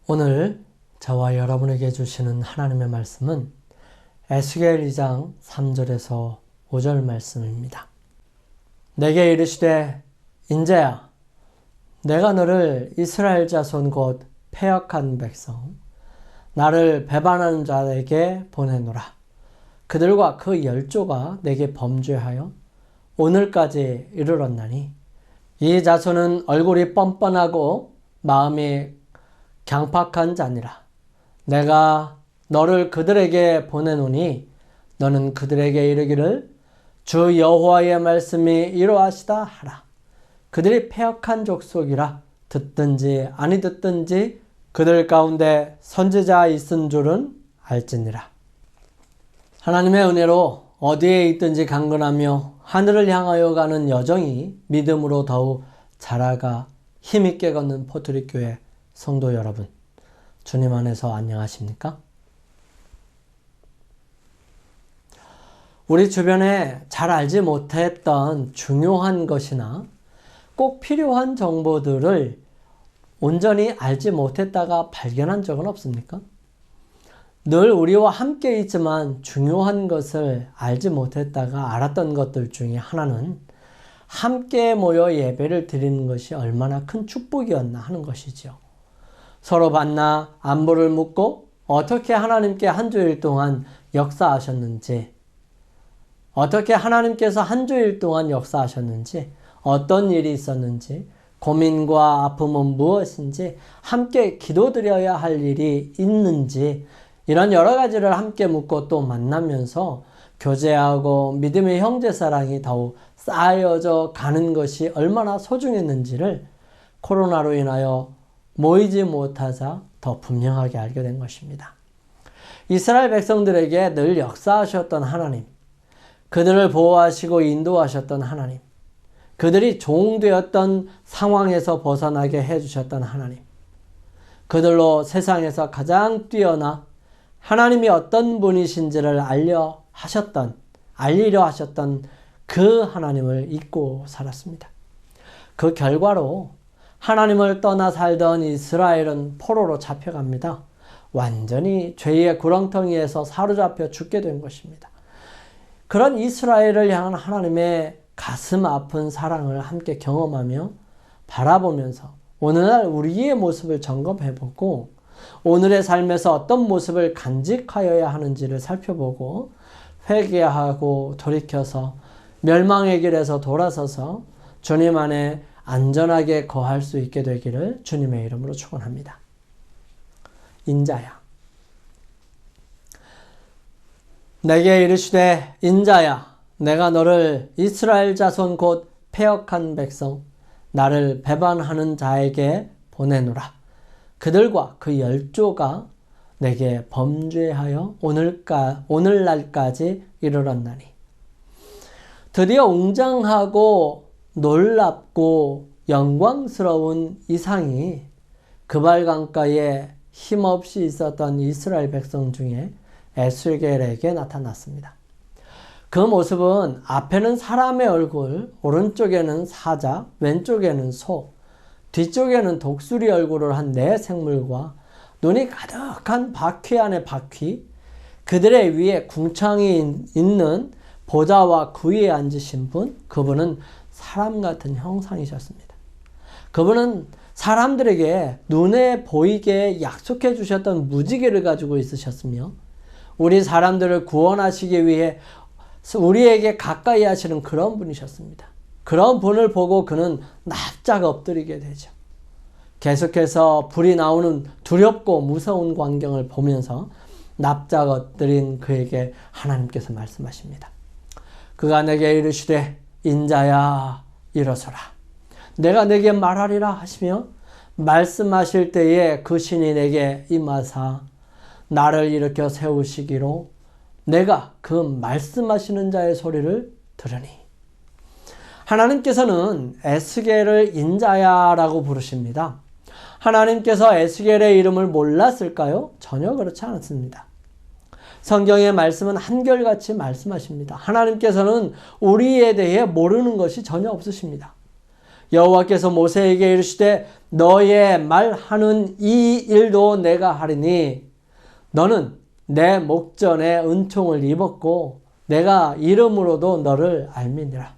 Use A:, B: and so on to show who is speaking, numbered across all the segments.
A: 오늘 저와 여러분에게 주시는 하나님의 말씀은 에스겔 2장 3절에서 5절 말씀입니다. 내게 이르시되 인자야 내가 너를 이스라엘 자손 곧 패역한 백성 나를 배반하는 자에게 보내노라. 그들과 그 열조가 내게 범죄하여 오늘까지 이르렀나니 이 자손은 얼굴이 뻔뻔하고 마음이 강팍한 자니라. 내가 너를 그들에게 보내노니 너는 그들에게 이르기를 주 여호와의 말씀이 이러하시다 하라. 그들이 패역한 족속이라. 듣든지 아니 듣든지 그들 가운데 선지자 있은 줄은 알지니라. 하나님의 은혜로 어디에 있든지 강건하며 하늘을 향하여 가는 여정이 믿음으로 더욱 자라가 힘있게 걷는 포트리교회 성도 여러분, 주님 안에서 안녕하십니까? 우리 주변에 잘 알지 못했던 중요한 것이나 꼭 필요한 정보들을 온전히 알지 못했다가 발견한 적은 없습니까? 늘 우리와 함께 있지만 중요한 것을 알지 못했다가 알았던 것들 중에 하나는 함께 모여 예배를 드리는 것이 얼마나 큰 축복이었나 하는 것이죠. 서로 만나 안부를 묻고 어떻게 하나님께 한 주일 동안 역사하셨는지, 어떻게 하나님께서 한 주일 동안 역사하셨는지, 어떤 일이 있었는지, 고민과 아픔은 무엇인지, 함께 기도드려야 할 일이 있는지, 이런 여러 가지를 함께 묻고 또 만나면서 교제하고 믿음의 형제사랑이 더욱 쌓여져 가는 것이 얼마나 소중했는지를 코로나로 인하여 모이지 못하자 더 분명하게 알게 된 것입니다. 이스라엘 백성들에게 늘 역사하셨던 하나님, 그들을 보호하시고 인도하셨던 하나님, 그들이 종되었던 상황에서 벗어나게 해주셨던 하나님, 그들로 세상에서 가장 뛰어나 하나님이 어떤 분이신지를 알리려 하셨던 그 하나님을 잊고 살았습니다. 그 결과로 하나님을 떠나 살던 이스라엘은 포로로 잡혀갑니다. 완전히 죄의 구렁텅이에서 사로잡혀 죽게 된 것입니다. 그런 이스라엘을 향한 하나님의 가슴 아픈 사랑을 함께 경험하며 바라보면서 오늘날 우리의 모습을 점검해보고 오늘의 삶에서 어떤 모습을 간직하여야 하는지를 살펴보고 회개하고 돌이켜서 멸망의 길에서 돌아서서 주님 안에 안전하게 거할 수 있게 되기를 주님의 이름으로 축원합니다. 인자야 내게 이르시되 인자야 내가 너를 이스라엘 자손 곧 패역한 백성 나를 배반하는 자에게 보내노라. 그들과 그 열조가 내게 범죄하여 오늘날까지 이르렀나니. 드디어 웅장하고 놀랍고 영광스러운 이상이 그발 강가에 힘없이 있었던 이스라엘 백성 중에 에스겔에게 나타났습니다. 그 모습은 앞에는 사람의 얼굴, 오른쪽에는 사자, 왼쪽에는 소, 뒤쪽에는 독수리 얼굴을 한 네 생물과 눈이 가득한 바퀴 안에 바퀴, 그들의 위에 궁창이 있는 보좌와 그 위에 앉으신 분, 그분은 사람 같은 형상이셨습니다. 그분은 사람들에게 눈에 보이게 약속해 주셨던 무지개를 가지고 있으셨으며 우리 사람들을 구원하시기 위해 우리에게 가까이 하시는 그런 분이셨습니다. 그런 분을 보고 그는 납작 엎드리게 되죠. 계속해서 불이 나오는 두렵고 무서운 광경을 보면서 납작 엎드린 그에게 하나님께서 말씀하십니다. 그가 내게 이르시되 인자야 일어서라. 내가 내게 말하리라 하시며 말씀하실 때에 그 신이 내게 임하사 나를 일으켜 세우시기로 내가 그 말씀하시는 자의 소리를 들으니. 하나님께서는 에스겔을 인자야라고 부르십니다. 하나님께서 에스겔의 이름을 몰랐을까요? 전혀 그렇지 않습니다. 성경의 말씀은 한결같이 말씀하십니다. 하나님께서는 우리에 대해 모르는 것이 전혀 없으십니다. 여호와께서 모세에게 이르시되 너의 말하는 이 일도 내가 하리니 너는 내 목전에 은총을 입었고 내가 이름으로도 너를 알미니라.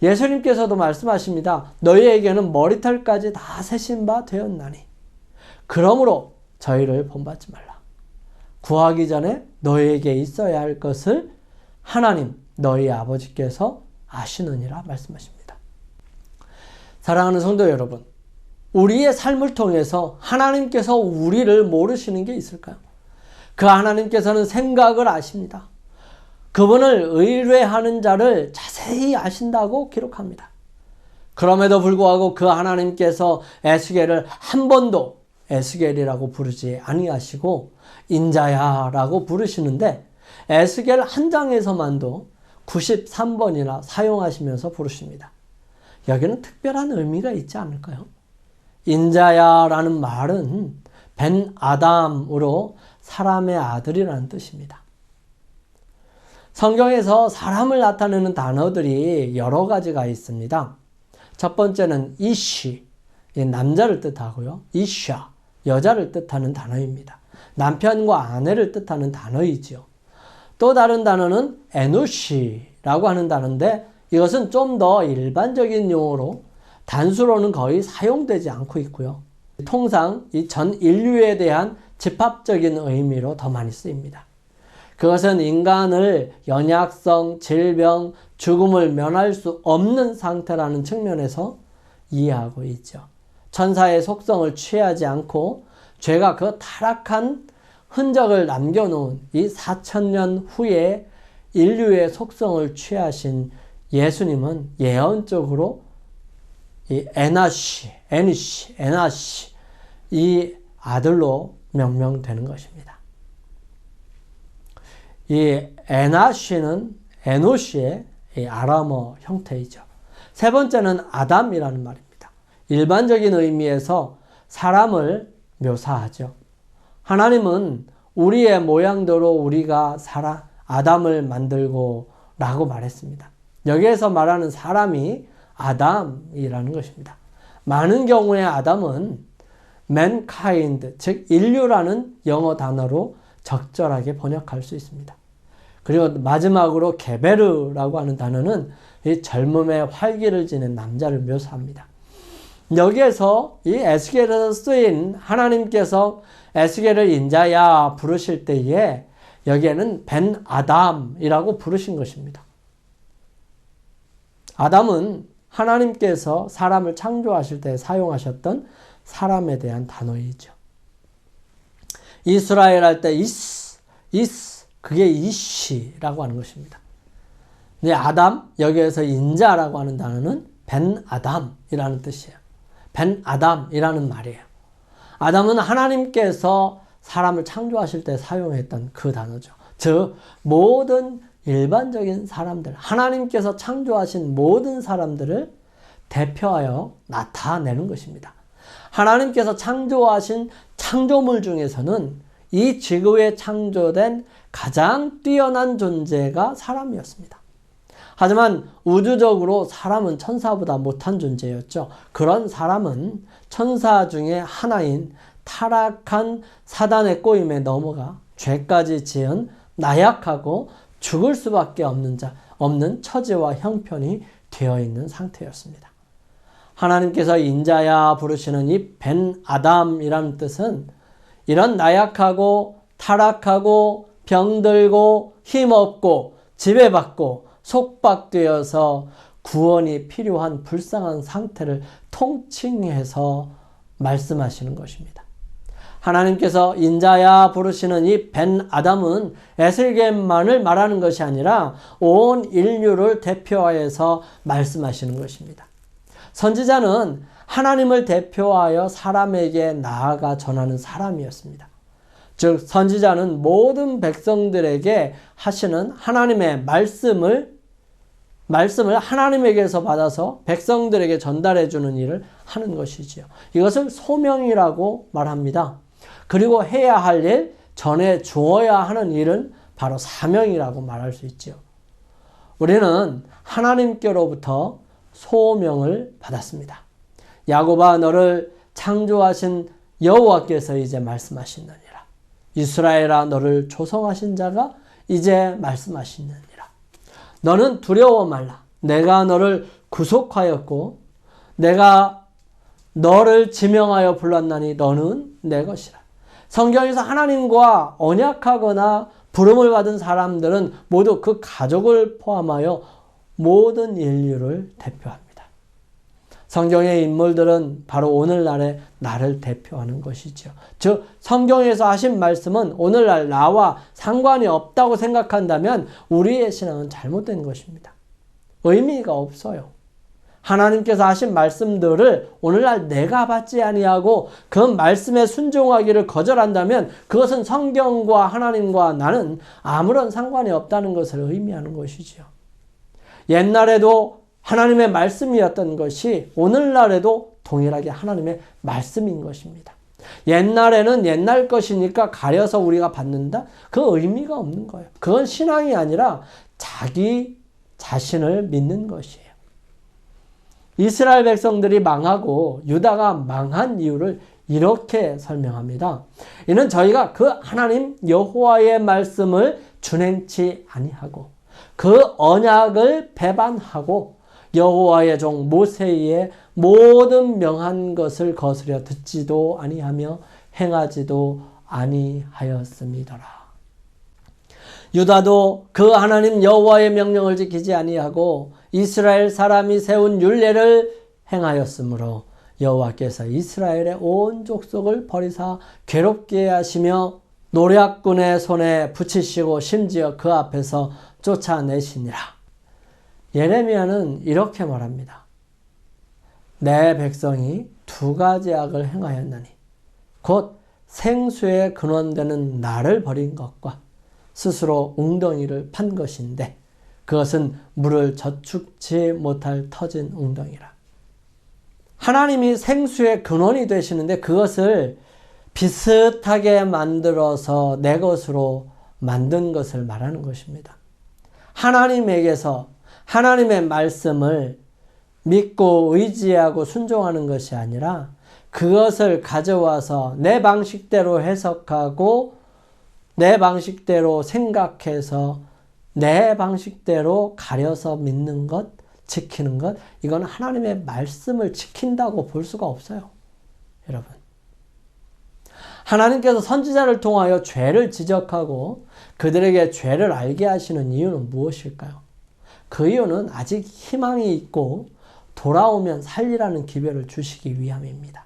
A: 예수님께서도 말씀하십니다. 너희에게는 머리털까지 다 세신 바 되었나니 그러므로 저희를 본받지 말라. 구하기 전에 너희에게 있어야 할 것을 하나님 너희 아버지께서 아시느니라 말씀하십니다. 사랑하는 성도 여러분, 우리의 삶을 통해서 하나님께서 우리를 모르시는 게 있을까요? 그 하나님께서는 생각을 아십니다. 그분을 의뢰하는 자를 자세히 아신다고 기록합니다. 그럼에도 불구하고 그 하나님께서 에스겔을 한 번도 에스겔이라고 부르지 아니하시고 인자야라고 부르시는데 에스겔 한 장에서만도 93번이나 사용하시면서 부르십니다. 여기는 특별한 의미가 있지 않을까요? 인자야라는 말은 벤 아담으로 사람의 아들이라는 뜻입니다. 성경에서 사람을 나타내는 단어들이 여러 가지가 있습니다. 첫 번째는 이시, 남자를 뜻하고요. 이샤, 여자를 뜻하는 단어입니다. 남편과 아내를 뜻하는 단어이지요. 또 다른 단어는 에누시라고 하는 단어인데 이것은 좀 더 일반적인 용어로 단수로는 거의 사용되지 않고 있고요. 통상 이 전 인류에 대한 집합적인 의미로 더 많이 쓰입니다. 그것은 인간을 연약성, 질병, 죽음을 면할 수 없는 상태라는 측면에서 이해하고 있죠. 천사의 속성을 취하지 않고 죄가 그 타락한 흔적을 남겨놓은 이 4000년 후에 인류의 속성을 취하신 예수님은 예언적으로 이 에나시 이 아들로 명명되는 것입니다. 이 에나시는 에노시의 아람어 형태이죠. 세 번째는 아담이라는 말입니다. 일반적인 의미에서 사람을 묘사하죠. 하나님은 우리의 모양대로 우리가 아담을 만들고 라고 말했습니다. 여기에서 말하는 사람이 아담이라는 것입니다. 많은 경우에 아담은 mankind, 즉 인류라는 영어 단어로 적절하게 번역할 수 있습니다. 그리고 마지막으로 게베르라고 하는 단어는 이 젊음의 활기를 지닌 남자를 묘사합니다. 여기에서 이 에스겔에서 쓰인 하나님께서 에스겔을 인자야 부르실 때에 여기에는 벤 아담이라고 부르신 것입니다. 아담은 하나님께서 사람을 창조하실 때 사용하셨던 사람에 대한 단어이죠. 이스라엘 할 때 그게 이시라고 하는 것입니다. 근데 아담, 여기에서 인자라고 하는 단어는 벤 아담이라는 뜻이에요. 벤 아담이라는 말이에요. 아담은 하나님께서 사람을 창조하실 때 사용했던 그 단어죠. 즉 모든 일반적인 사람들, 하나님께서 창조하신 모든 사람들을 대표하여 나타내는 것입니다. 하나님께서 창조하신 창조물 중에서는 이 지구에 창조된 가장 뛰어난 존재가 사람이었습니다. 하지만 우주적으로 사람은 천사보다 못한 존재였죠. 그런 사람은 천사 중에 하나인 타락한 사단의 꼬임에 넘어가 죄까지 지은 나약하고 죽을 수밖에 없는 처지와 형편이 되어 있는 상태였습니다. 하나님께서 인자야 부르시는 이 벤 아담이라는 뜻은 이런 나약하고 타락하고 병들고 힘없고 지배받고 속박되어서 구원이 필요한 불쌍한 상태를 통칭해서 말씀하시는 것입니다. 하나님께서 인자야 부르시는 이 벤 아담은 에스겔만을 말하는 것이 아니라 온 인류를 대표하여서 말씀하시는 것입니다. 선지자는 하나님을 대표하여 사람에게 나아가 전하는 사람이었습니다. 즉 선지자는 모든 백성들에게 하시는 하나님의 말씀을 하나님에게서 받아서 백성들에게 전달해 주는 일을 하는 것이지요. 이것을 소명이라고 말합니다. 그리고 해야 할 일, 전해 주어야 하는 일은 바로 사명이라고 말할 수 있죠. 우리는 하나님께로부터 소명을 받았습니다. 야곱아 너를 창조하신 여호와께서 이제 말씀하시느니라. 이스라엘아 너를 조성하신 자가 이제 말씀하시느니라. 너는 두려워 말라. 내가 너를 구속하였고 내가 너를 지명하여 불렀나니 너는 내 것이라. 성경에서 하나님과 언약하거나 부름을 받은 사람들은 모두 그 가족을 포함하여 모든 인류를 대표합니다. 성경의 인물들은 바로 오늘날의 나를 대표하는 것이죠. 즉 성경에서 하신 말씀은 오늘날 나와 상관이 없다고 생각한다면 우리의 신앙은 잘못된 것입니다. 의미가 없어요. 하나님께서 하신 말씀들을 오늘날 내가 받지 아니하고 그 말씀에 순종하기를 거절한다면 그것은 성경과 하나님과 나는 아무런 상관이 없다는 것을 의미하는 것이죠. 옛날에도 하나님의 말씀이었던 것이 오늘날에도 동일하게 하나님의 말씀인 것입니다. 옛날에는 옛날 것이니까 가려서 우리가 받는다? 그 의미가 없는 거예요. 그건 신앙이 아니라 자기 자신을 믿는 것이에요. 이스라엘 백성들이 망하고 유다가 망한 이유를 이렇게 설명합니다. 이는 저희가 그 하나님 여호와의 말씀을 준행치 아니하고 그 언약을 배반하고 여호와의 종 모세의 모든 명한 것을 거스려 듣지도 아니하며 행하지도 아니하였음이더라. 유다도 그 하나님 여호와의 명령을 지키지 아니하고 이스라엘 사람이 세운 율례를 행하였으므로 여호와께서 이스라엘의 온 족속을 버리사 괴롭게 하시며 노략군의 손에 붙이시고 심지어 그 앞에서 쫓아내시니라. 예레미야는 이렇게 말합니다. 내 백성이 두 가지 악을 행하였나니 곧 생수의 근원되는 나를 버린 것과 스스로 웅덩이를 판 것인데 그것은 물을 저축치 못할 터진 웅덩이라. 하나님이 생수의 근원이 되시는데 그것을 비슷하게 만들어서 내 것으로 만든 것을 말하는 것입니다. 하나님에게서 하나님의 말씀을 믿고 의지하고 순종하는 것이 아니라 그것을 가져와서 내 방식대로 해석하고 내 방식대로 생각해서 내 방식대로 가려서 믿는 것, 지키는 것, 이건 하나님의 말씀을 지킨다고 볼 수가 없어요. 여러분. 하나님께서 선지자를 통하여 죄를 지적하고 그들에게 죄를 알게 하시는 이유는 무엇일까요? 그 이유는 아직 희망이 있고 돌아오면 살리라는 기별을 주시기 위함입니다.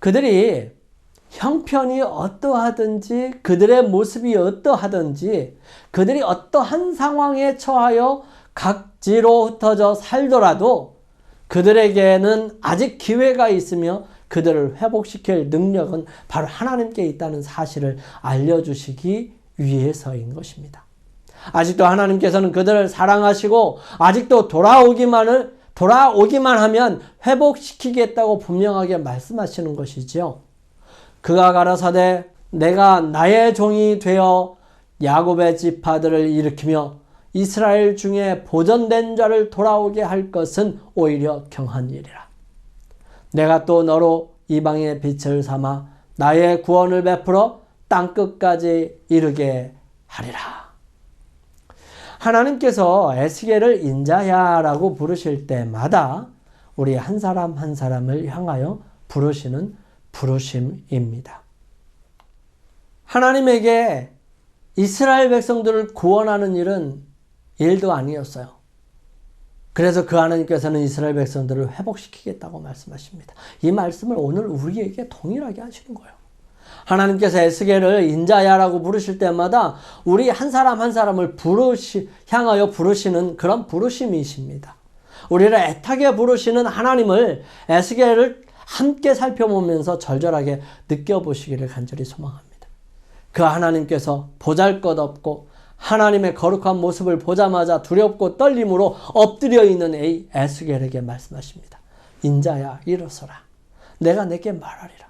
A: 그들이 형편이 어떠하든지 그들의 모습이 어떠하든지 그들이 어떠한 상황에 처하여 각지로 흩어져 살더라도 그들에게는 아직 기회가 있으며 그들을 회복시킬 능력은 바로 하나님께 있다는 사실을 알려주시기 위해서인 것입니다. 아직도 하나님께서는 그들을 사랑하시고 아직도 돌아오기만 하면 회복시키겠다고 분명하게 말씀하시는 것이죠. 그가 가라사대 내가 나의 종이 되어 야곱의 지파들을 일으키며 이스라엘 중에 보존된 자를 돌아오게 할 것은 오히려 경한 일이라. 내가 또 너로 이방의 빛을 삼아 나의 구원을 베풀어 땅끝까지 이르게 하리라. 하나님께서 에스겔을 인자야라고 부르실 때마다 우리 한 사람 한 사람을 향하여 부르시는 부르심입니다. 하나님에게 이스라엘 백성들을 구원하는 일도 아니었어요. 그래서 그 하나님께서는 이스라엘 백성들을 회복시키겠다고 말씀하십니다. 이 말씀을 오늘 우리에게 동일하게 하시는 거예요. 하나님께서 에스겔을 인자야라고 부르실 때마다 우리 한 사람 한 사람을 향하여 부르시는 그런 부르심이십니다. 우리를 애타게 부르시는 하나님을 에스겔을 함께 살펴보면서 절절하게 느껴보시기를 간절히 소망합니다. 그 하나님께서 보잘것없고 하나님의 거룩한 모습을 보자마자 두렵고 떨림으로 엎드려 있는 에스겔에게 말씀하십니다. 인자야 일어서라. 내가 내게 말하리라.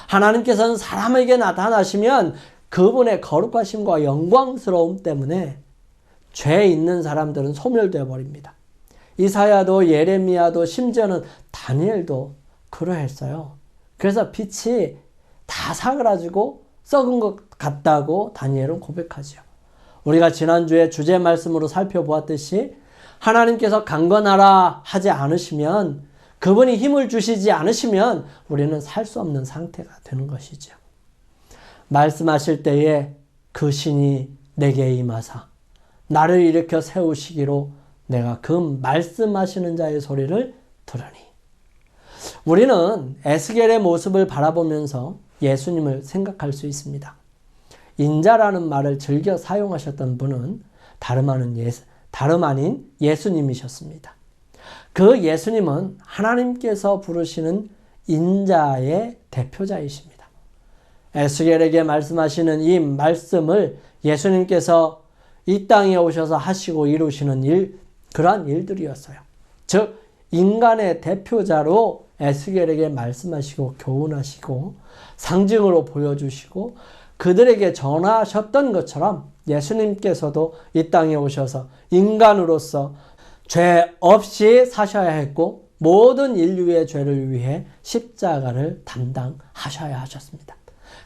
A: 하나님께서는 사람에게 나타나시면 그분의 거룩하심과 영광스러움 때문에 죄 있는 사람들은 소멸되어 버립니다. 이사야도 예레미야도 심지어는 다니엘도 그러했어요. 그래서 빛이 다 사그라지고 썩은 것 같다고 다니엘은 고백하죠. 우리가 지난주에 주제 말씀으로 살펴보았듯이 하나님께서 강건하라 하지 않으시면, 그분이 힘을 주시지 않으시면 우리는 살 수 없는 상태가 되는 것이죠. 말씀하실 때에 그 신이 내게 임하사 나를 일으켜 세우시기로 내가 그 말씀하시는 자의 소리를 들으니. 우리는 에스겔의 모습을 바라보면서 예수님을 생각할 수 있습니다. 인자라는 말을 즐겨 사용하셨던 분은 다름 아닌 예수님이셨습니다. 그 예수님은 하나님께서 부르시는 인자의 대표자이십니다. 에스겔에게 말씀하시는 이 말씀을 예수님께서 이 땅에 오셔서 하시고 이루시는 그러한 일들이었어요. 즉 인간의 대표자로 에스겔에게 말씀하시고 교훈하시고 상징으로 보여주시고 그들에게 전하셨던 것처럼 예수님께서도 이 땅에 오셔서 인간으로서 죄 없이 사셔야 했고 모든 인류의 죄를 위해 십자가를 담당하셔야 하셨습니다.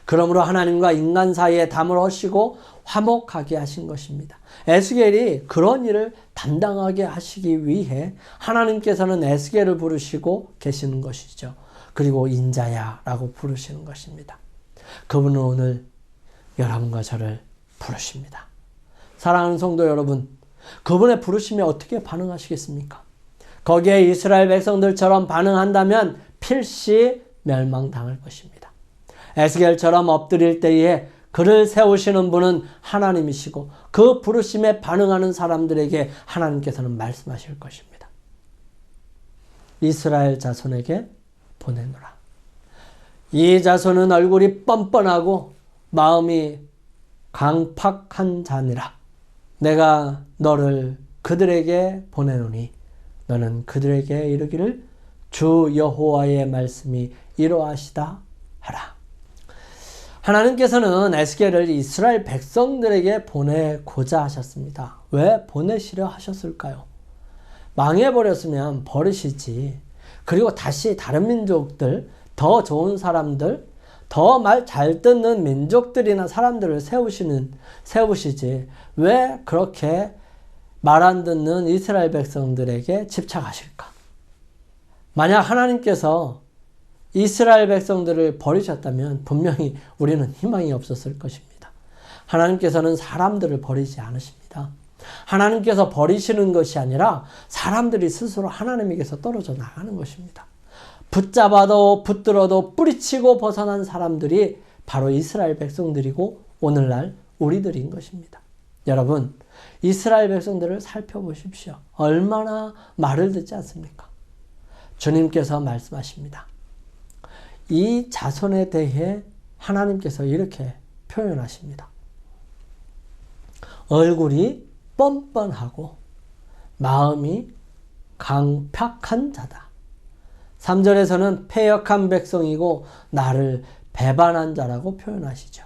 A: 그러므로 하나님과 인간 사이에 담을 하시고 화목하게 하신 것입니다. 에스겔이 그런 일을 담당하게 하시기 위해 하나님께서는 에스겔을 부르시고 계시는 것이죠. 그리고 인자야 라고 부르시는 것입니다. 그분은 오늘 여러분과 저를 부르십니다. 사랑하는 성도 여러분, 그분의 부르심에 어떻게 반응하시겠습니까? 거기에 이스라엘 백성들처럼 반응한다면 필시 멸망당할 것입니다. 에스겔처럼 엎드릴 때에 그를 세우시는 분은 하나님이시고 그 부르심에 반응하는 사람들에게 하나님께서는 말씀하실 것입니다. 이스라엘 자손에게 보내노라. 이 자손은 얼굴이 뻔뻔하고 마음이 강팍한 자니라. 내가 너를 그들에게 보내노니 너는 그들에게 이르기를 주 여호와의 말씀이 이러하시다 하라. 하나님께서는 에스겔을 이스라엘 백성들에게 보내고자 하셨습니다. 왜 보내시려 하셨을까요? 망해버렸으면 버리시지. 그리고 다시 다른 민족들, 더 좋은 사람들, 더 말 잘 듣는 민족들이나 사람들을 세우시지. 왜 그렇게 말 안 듣는 이스라엘 백성들에게 집착하실까? 만약 하나님께서 이스라엘 백성들을 버리셨다면 분명히 우리는 희망이 없었을 것입니다. 하나님께서는 사람들을 버리지 않으십니다. 하나님께서 버리시는 것이 아니라 사람들이 스스로 하나님에게서 떨어져 나가는 것입니다. 붙잡아도 붙들어도 뿌리치고 벗어난 사람들이 바로 이스라엘 백성들이고 오늘날 우리들인 것입니다. 여러분, 이스라엘 백성들을 살펴보십시오. 얼마나 말을 듣지 않습니까? 주님께서 말씀하십니다. 이 자손에 대해 하나님께서 이렇게 표현하십니다. 얼굴이 뻔뻔하고 마음이 강팍한 자다. 3절에서는 패역한 백성이고 나를 배반한 자라고 표현하시죠.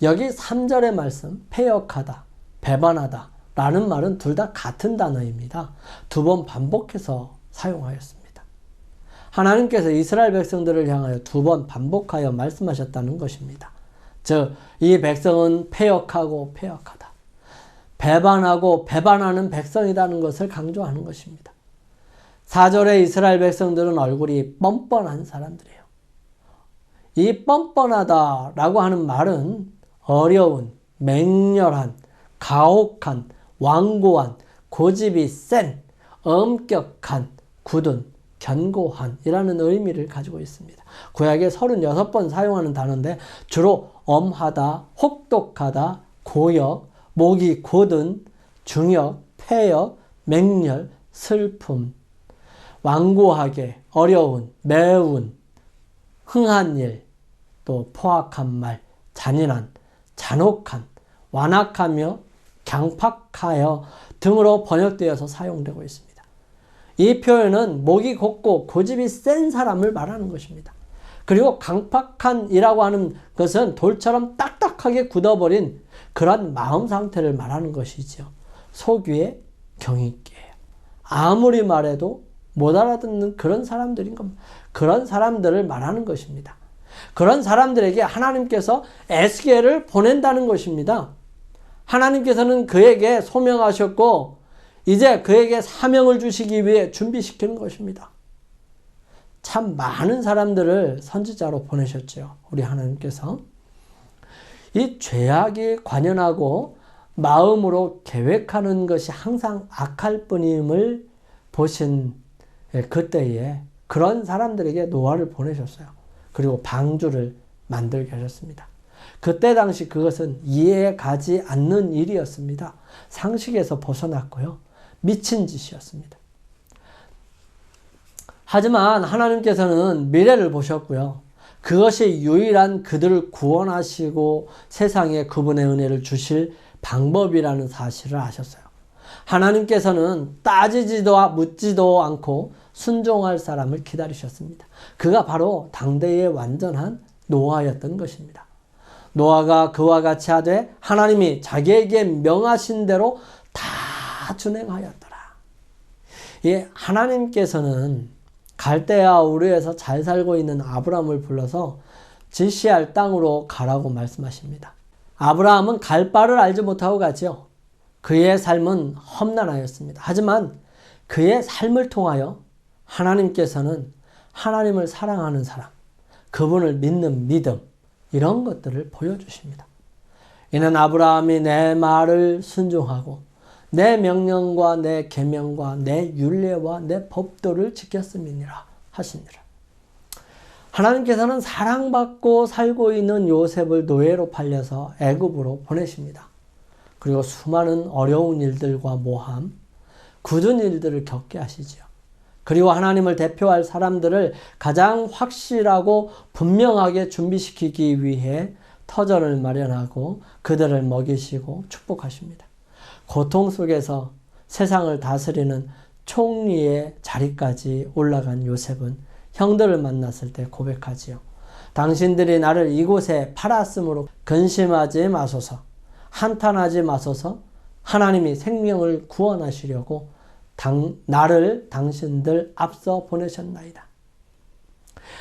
A: 여기 3절의 말씀, 패역하다, 배반하다 라는 말은 둘 다 같은 단어입니다. 2번 반복해서 사용하였습니다. 하나님께서 이스라엘 백성들을 향하여 2번 반복하여 말씀하셨다는 것입니다. 즉, 이 백성은 패역하고 패역하다. 배반하고 배반하는 백성이라는 것을 강조하는 것입니다. 4절의 이스라엘 백성들은 얼굴이 뻔뻔한 사람들이에요. 이 뻔뻔하다라고 하는 말은 어려운, 맹렬한, 가혹한, 완고한, 고집이 센, 엄격한, 굳은, 견고한 이라는 의미를 가지고 있습니다. 구약에 36번 사용하는 단어인데 주로 엄하다, 혹독하다, 고역, 목이 곧은, 중역, 패역, 맹렬, 슬픔, 완고하게, 어려운, 매운, 흥한 일, 또 포악한 말, 잔인한, 잔혹한, 완악하며 강팍하여 등으로 번역되어서 사용되고 있습니다. 이 표현은 목이 곧고 고집이 센 사람을 말하는 것입니다. 그리고 강팍한이라고 하는 것은 돌처럼 딱딱하게 굳어버린 그런 마음 상태를 말하는 것이죠. 속 위에 경있게, 아무리 말해도 못 알아듣는 그런 사람들인 겁니다. 그런 사람들을 말하는 것입니다. 그런 사람들에게 하나님께서 에스겔을 보낸다는 것입니다. 하나님께서는 그에게 소명하셨고 이제 그에게 사명을 주시기 위해 준비시키는 것입니다. 참 많은 사람들을 선지자로 보내셨죠. 우리 하나님께서. 이 죄악이 관연하고 마음으로 계획하는 것이 항상 악할 뿐임을 보신 그때에 그런 사람들에게 노아를 보내셨어요. 그리고 방주를 만들게 하셨습니다. 그때 당시 그것은 이해에 가지 않는 일이었습니다. 상식에서 벗어났고요. 미친 짓이었습니다. 하지만 하나님께서는 미래를 보셨고요. 그것이 유일한 그들을 구원하시고 세상에 그분의 은혜를 주실 방법이라는 사실을 아셨어요. 하나님께서는 따지지도 묻지도 않고 순종할 사람을 기다리셨습니다. 그가 바로 당대의 완전한 노아였던 것입니다. 노아가 그와 같이 하되 하나님이 자기에게 명하신 대로 다 준행하였더라. 예, 하나님께서는 갈대아 우르에서 잘 살고 있는 아브라함을 불러서 지시할 땅으로 가라고 말씀하십니다. 아브라함은 갈 바를 알지 못하고 가죠. 그의 삶은 험난하였습니다. 하지만 그의 삶을 통하여 하나님께서는 하나님을 사랑하는 사람, 그분을 믿는 믿음, 이런 것들을 보여주십니다. 이는 아브라함이 내 말을 순종하고 내 명령과 내 계명과 내 율례와 내 법도를 지켰음이니라 하시니라. 하나님께서는 사랑받고 살고 있는 요셉을 노예로 팔려서 애굽으로 보내십니다. 그리고 수많은 어려운 일들과 모함, 굳은 일들을 겪게 하시지요. 그리고 하나님을 대표할 사람들을 가장 확실하고 분명하게 준비시키기 위해 터전을 마련하고 그들을 먹이시고 축복하십니다. 고통 속에서 세상을 다스리는 총리의 자리까지 올라간 요셉은 형들을 만났을 때 고백하지요. 당신들이 나를 이곳에 팔았으므로 근심하지 마소서, 한탄하지 마소서. 하나님이 생명을 구원하시려고 나를 당신들 앞서 보내셨나이다.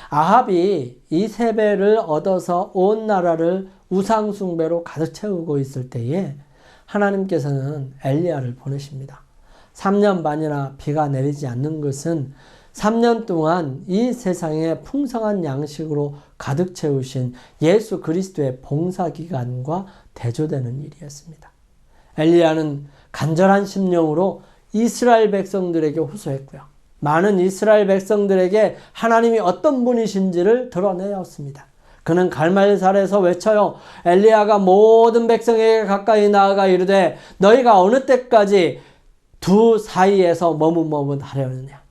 A: 아합이 이세벨을 얻어서 온 나라를 우상숭배로 가득 채우고 있을 때에 하나님께서는 엘리야를 보내십니다. 3년 반이나 비가 내리지 않는 것은 3년 동안 이 세상에 풍성한 양식으로 가득 채우신 예수 그리스도의 봉사기간과 대조되는 일이었습니다. 엘리야는 간절한 심령으로 이스라엘 백성들에게 호소했고요. 많은 이스라엘 백성들에게 하나님이 어떤 분이신지를 드러내었습니다. 그는 갈멜살에서 외쳐요. 엘리야가 모든 백성에게 가까이 나아가 이르되 너희가 어느 때까지 두 사이에서 머뭇머뭇하려느냐.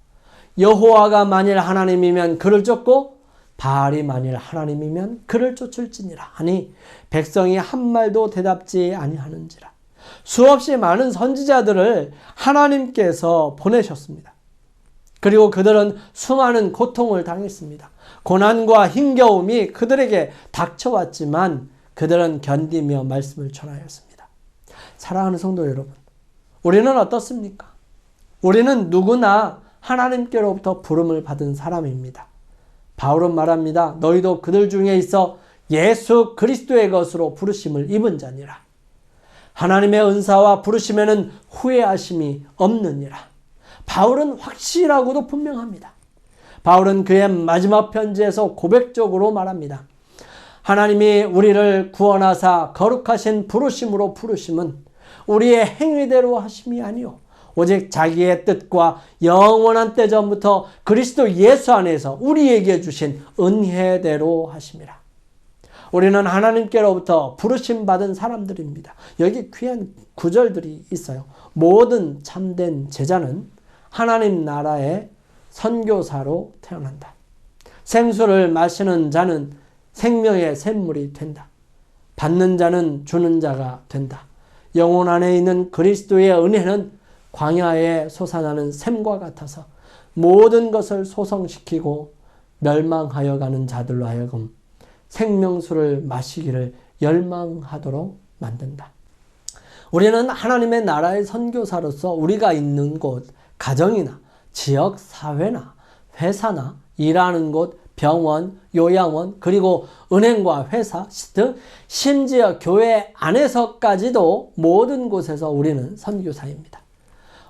A: 여호와가 만일 하나님이면 그를 쫓고 바알이 만일 하나님이면 그를 쫓을지니라 하니 백성이 한 말도 대답지 아니하는지라. 수없이 많은 선지자들을 하나님께서 보내셨습니다. 그리고 그들은 수많은 고통을 당했습니다. 고난과 힘겨움이 그들에게 닥쳐왔지만 그들은 견디며 말씀을 전하였습니다. 사랑하는 성도 여러분, 우리는 어떻습니까? 우리는 누구나 하나님께로부터 부름을 받은 사람입니다. 바울은 말합니다. 너희도 그들 중에 있어 예수 그리스도의 것으로 부르심을 입은 자니라. 하나님의 은사와 부르심에는 후회하심이 없느니라. 바울은 확실하고도 분명합니다. 바울은 그의 마지막 편지에서 고백적으로 말합니다. 하나님이 우리를 구원하사 거룩하신 부르심으로 부르심은 우리의 행위대로 하심이 아니요 오직 자기의 뜻과 영원한 때 전부터 그리스도 예수 안에서 우리에게 주신 은혜대로 하심이라. 우리는 하나님께로부터 부르심 받은 사람들입니다. 여기 귀한 구절들이 있어요. 모든 참된 제자는 하나님 나라의 선교사로 태어난다. 생수를 마시는 자는 생명의 샘물이 된다. 받는 자는 주는 자가 된다. 영혼 안에 있는 그리스도의 은혜는 광야에 솟아나는 샘과 같아서 모든 것을 소성시키고 멸망하여 가는 자들로 하여금 생명수를 마시기를 열망하도록 만든다. 우리는 하나님의 나라의 선교사로서 우리가 있는 곳, 가정이나 지역 사회나 회사나 일하는 곳, 병원, 요양원, 그리고 은행과 회사 등 심지어 교회 안에서까지도 모든 곳에서 우리는 선교사입니다.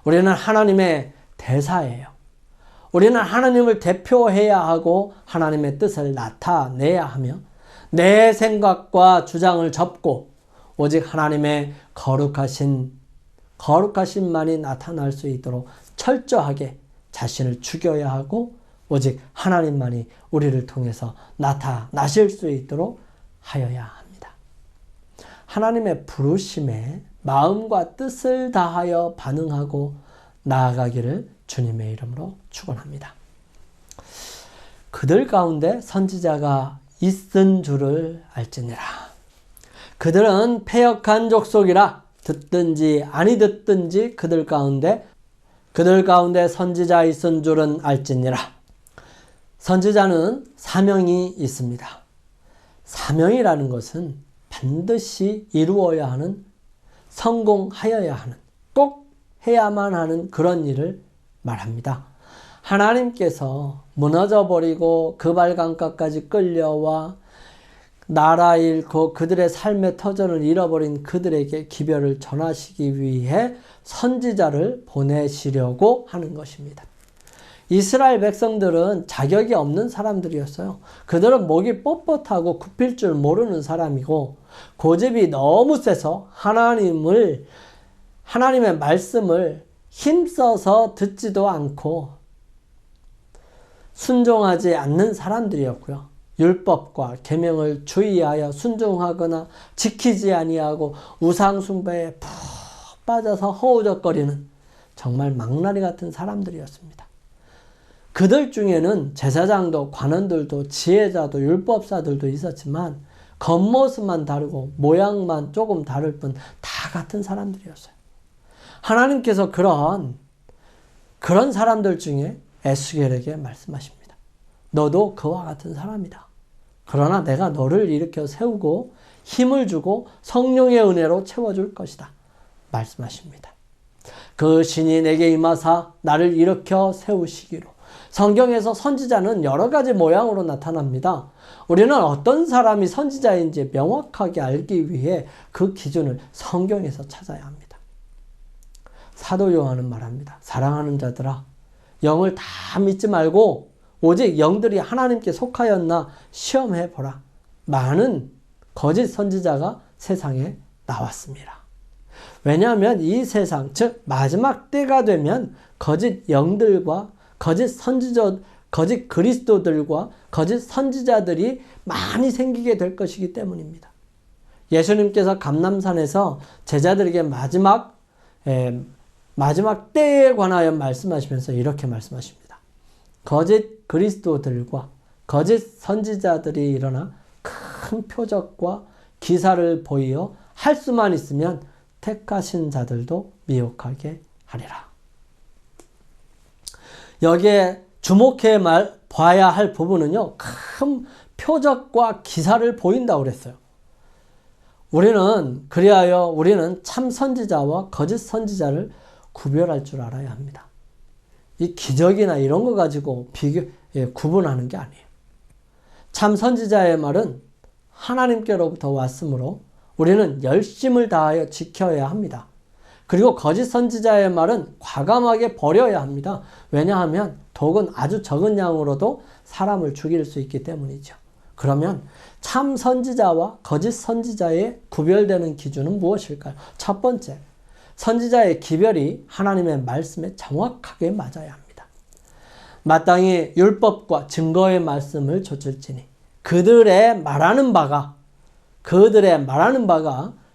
A: 우리는 하나님의 대사예요. 우리는 하나님을 대표해야 하고 하나님의 뜻을 나타내야 하며 내 생각과 주장을 접고 오직 하나님의 거룩하신만이 나타날 수 있도록 철저하게 자신을 죽여야 하고 오직 하나님만이 우리를 통해서 나타나실 수 있도록 하여야 합니다. 하나님의 부르심에 마음과 뜻을 다하여 반응하고 나아가기를 주님의 이름으로 축원합니다. 그들 가운데 선지자가 있은 줄을 알지니라. 그들은 패역한 족속이라 듣든지 아니 듣든지 그들 가운데 선지자 있은 줄은 알지니라. 선지자는 사명이 있습니다. 사명이라는 것은 반드시 이루어야 하는, 성공하여야 하는, 꼭 해야만 하는 그런 일을 말합니다. 하나님께서 무너져버리고 그발강가까지 끌려와 나라 잃고 그들의 삶의 터전을 잃어버린 그들에게 기별을 전하시기 위해 선지자를 보내시려고 하는 것입니다. 이스라엘 백성들은 자격이 없는 사람들이었어요. 그들은 목이 뻣뻣하고 굽힐 줄 모르는 사람이고 고집이 너무 세서 하나님의 말씀을 힘써서 듣지도 않고 순종하지 않는 사람들이었고요. 율법과 계명을 주의하여 순종하거나 지키지 아니하고 우상숭배에 푹 빠져서 허우적거리는 정말 망나니 같은 사람들이었습니다. 그들 중에는 제사장도 관원들도 지혜자도 율법사들도 있었지만 겉모습만 다르고 모양만 조금 다를 뿐 다 같은 사람들이었어요. 하나님께서 그런 사람들 중에 에스겔에게 말씀하십니다. 너도 그와 같은 사람이다. 그러나 내가 너를 일으켜 세우고 힘을 주고 성령의 은혜로 채워줄 것이다. 말씀하십니다. 그 신이 내게 임하사 나를 일으켜 세우시기로. 성경에서 선지자는 여러 가지 모양으로 나타납니다. 우리는 어떤 사람이 선지자인지 명확하게 알기 위해 그 기준을 성경에서 찾아야 합니다. 사도 요한은 말합니다. 사랑하는 자들아, 영을 다 믿지 말고 오직 영들이 하나님께 속하였나 시험해 보라. 많은 거짓 선지자가 세상에 나왔습니다. 왜냐하면 이 세상, 즉 마지막 때가 되면 거짓 영들과 거짓 그리스도들과 거짓 선지자들이 많이 생기게 될 것이기 때문입니다. 예수님께서 감람산에서 제자들에게 마지막 때에 관하여 말씀하시면서 이렇게 말씀하십니다. 거짓 그리스도들과 거짓 선지자들이 일어나 큰 표적과 기사를 보이어 할 수만 있으면 택하신 자들도 미혹하게 하리라. 여기에 주목해 봐야 할 부분은요, 큰 표적과 기사를 보인다고 그랬어요. 우리는 참 선지자와 거짓 선지자를 구별할 줄 알아야 합니다. 이 기적이나 이런 거 가지고 구분하는 게 아니에요. 참 선지자의 말은 하나님께로부터 왔으므로 우리는 열심을 다하여 지켜야 합니다. 그리고 거짓 선지자의 말은 과감하게 버려야 합니다. 왜냐하면 독은 아주 적은 양으로도 사람을 죽일 수 있기 때문이죠. 그러면 참 선지자와 거짓 선지자의 구별되는 기준은 무엇일까요? 첫 번째, 선지자의 기별이 하나님의 말씀에 정확하게 맞아야 합니다. 마땅히 율법과 증거의 말씀을 좇을지니 그들의 말하는 바가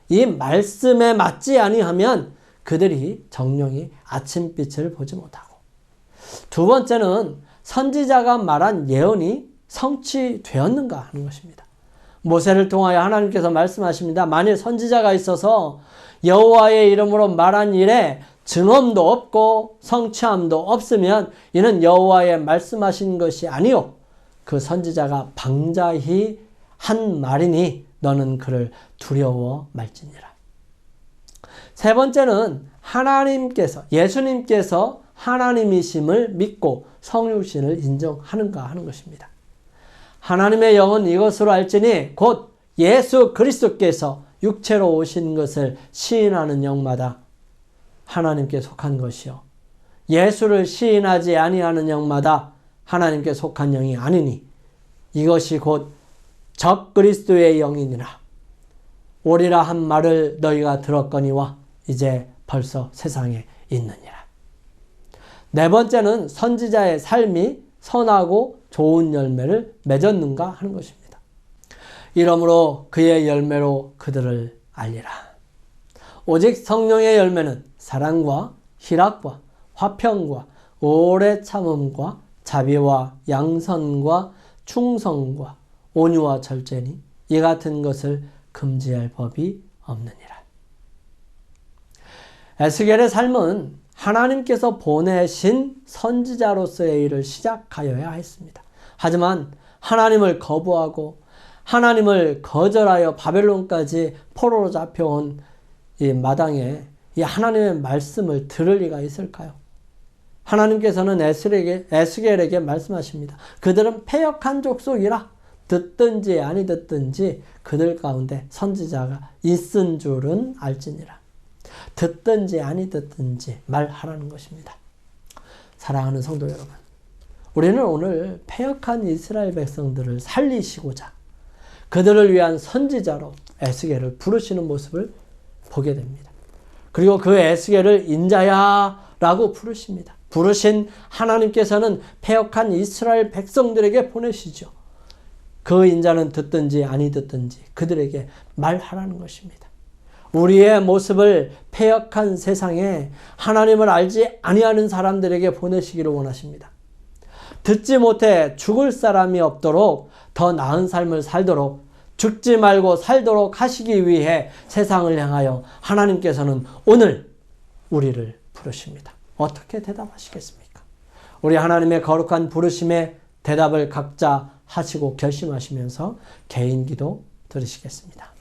A: 이 말씀에 맞지 아니하면 그들이 정령이 아침빛을 보지 못하고, 두 번째는 선지자가 말한 예언이 성취되었는가 하는 것입니다. 모세를 통하여 하나님께서 말씀하십니다. 만일 선지자가 있어서 여호와의 이름으로 말한 일에 증언도 없고 성취함도 없으면 이는 여호와의 말씀하신 것이 아니요 그 선지자가 방자히 한 말이니 너는 그를 두려워 말지니라. 세 번째는 예수님께서 하나님이심을 믿고 성육신을 인정하는가 하는 것입니다. 하나님의 영은 이것으로 알지니 곧 예수 그리스도께서 육체로 오신 것을 시인하는 영마다 하나님께 속한 것이요 예수를 시인하지 아니하는 영마다 하나님께 속한 영이 아니니 이것이 곧 적 그리스도의 영이니라. 오리라 한 말을 너희가 들었거니와 이제 벌써 세상에 있느니라. 네 번째는 선지자의 삶이 선하고 좋은 열매를 맺었는가 하는 것입니다. 이러므로 그의 열매로 그들을 알리라. 오직 성령의 열매는 사랑과 희락과 화평과 오래 참음과 자비와 양선과 충성과 온유와 절제니 이 같은 것을 금지할 법이 없느니라. 에스겔의 삶은 하나님께서 보내신 선지자로서의 일을 시작하여야 했습니다. 하지만 하나님을 거부하고 하나님을 거절하여 바벨론까지 포로로 잡혀온 이 마당에 이 하나님의 말씀을 들을 리가 있을까요? 하나님께서는 에스겔에게 말씀하십니다. 그들은 패역한 족속이라 듣든지 아니 듣든지 그들 가운데 선지자가 있은 줄은 알지니라. 듣든지 아니 듣든지 말하라는 것입니다. 사랑하는 성도 여러분, 우리는 오늘 패역한 이스라엘 백성들을 살리시고자 그들을 위한 선지자로 에스겔을 부르시는 모습을 보게 됩니다. 그리고 그 에스겔을 인자야 라고 부르십니다. 부르신 하나님께서는 패역한 이스라엘 백성들에게 보내시죠. 그 인자는 듣든지 아니 듣든지 그들에게 말하라는 것입니다. 우리의 모습을 패역한 세상에 하나님을 알지 아니하는 사람들에게 보내시기를 원하십니다. 듣지 못해 죽을 사람이 없도록 더 나은 삶을 살도록 죽지 말고 살도록 하시기 위해 세상을 향하여 하나님께서는 오늘 우리를 부르십니다. 어떻게 대답하시겠습니까? 우리 하나님의 거룩한 부르심에 대답을 각자 하시고 결심하시면서 개인 기도 드리시겠습니다.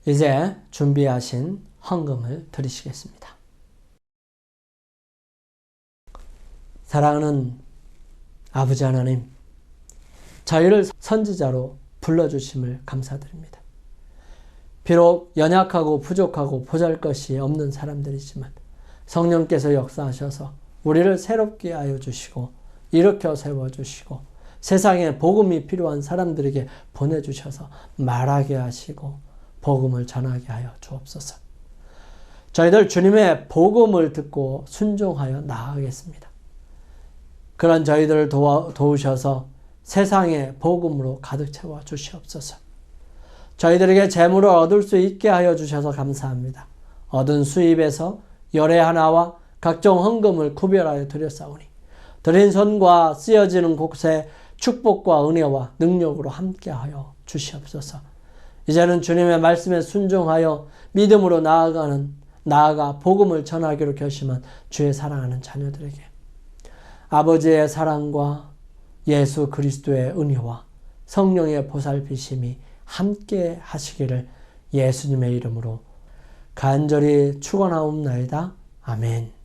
A: 이제 준비하신 헌금을 드리시겠습니다. 사랑하는 아버지 하나님, 저희를 선지자로 불러주심을 감사드립니다. 비록 연약하고 부족하고 보잘것이 없는 사람들이지만 성령께서 역사하셔서 우리를 새롭게 하여 주시고 일으켜 세워주시고 세상에 복음이 필요한 사람들에게 보내주셔서 말하게 하시고 복음을 전하게 하여 주옵소서. 저희들 주님의 복음을 듣고 순종하여 나아가겠습니다. 그런 저희들을 도우셔서 세상의 복음으로 가득 채워 주시옵소서. 저희들에게 재물을 얻을 수 있게 하여 주셔서 감사합니다. 얻은 수입에서 열의 하나와 각종 헌금을 구별하여 드렸사오니 드린 손과 쓰여지는 곳에 축복과 은혜와 능력으로 함께하여 주시옵소서. 이제는 주님의 말씀에 순종하여 믿음으로 나아가 복음을 전하기로 결심한 주의 사랑하는 자녀들에게 아버지의 사랑과 예수 그리스도의 은혜와 성령의 보살피심이 함께 하시기를 예수님의 이름으로 간절히 축원하옵나이다. 아멘.